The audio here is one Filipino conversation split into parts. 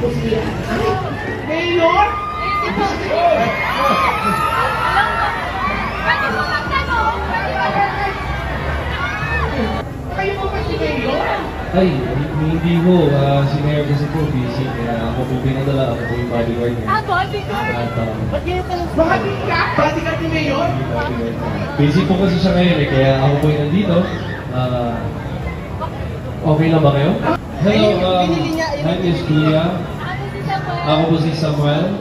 Mayor? Kayo po ba si Mayor? Ay, hindi ho. Si Mayor kasi po busy. Kaya ako po pinadala. Ako po yung bodyguard niya. Bodyguard? At, Bodyguard ni Mayor? busy po kasi siya ngayon eh. Kaya ako po yung nandito. Okay lang ba kayo? Hello, hi Miss Julia. Ako po si Samuel.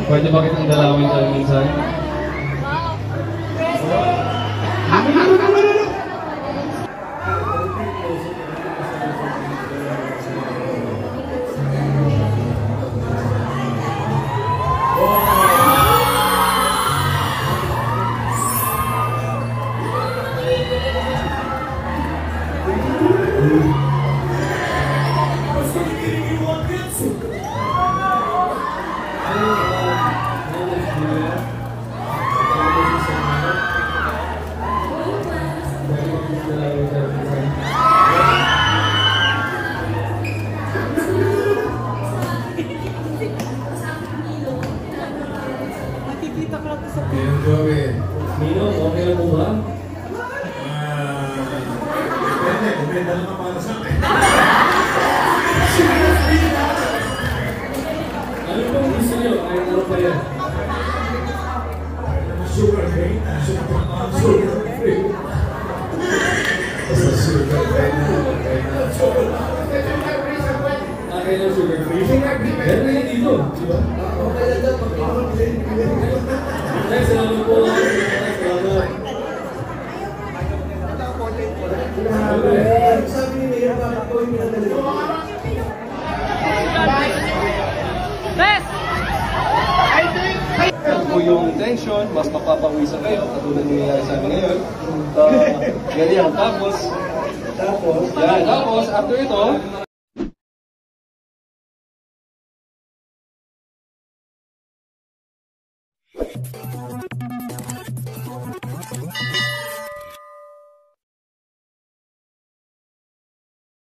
Pwede ba kitang dalawin tayo minsan? Nino, okay lang po ba? Depende lang para sa akin. Ano pong gusto nyo? Kahit ano pa yan? Sugar free? Sugar free. Basta sugar free na. Okay lang sugar free? Yan na yan dito. Diba? Okay lang daw. Ay, salamat po. Salamat. Sabi ni Mayor, bakit po yung pinadala? Ito po yung tension, mas mapapawisan kayo, katulad nyo nangyari sa amin ngayon. Ganyan, tapos, after ito,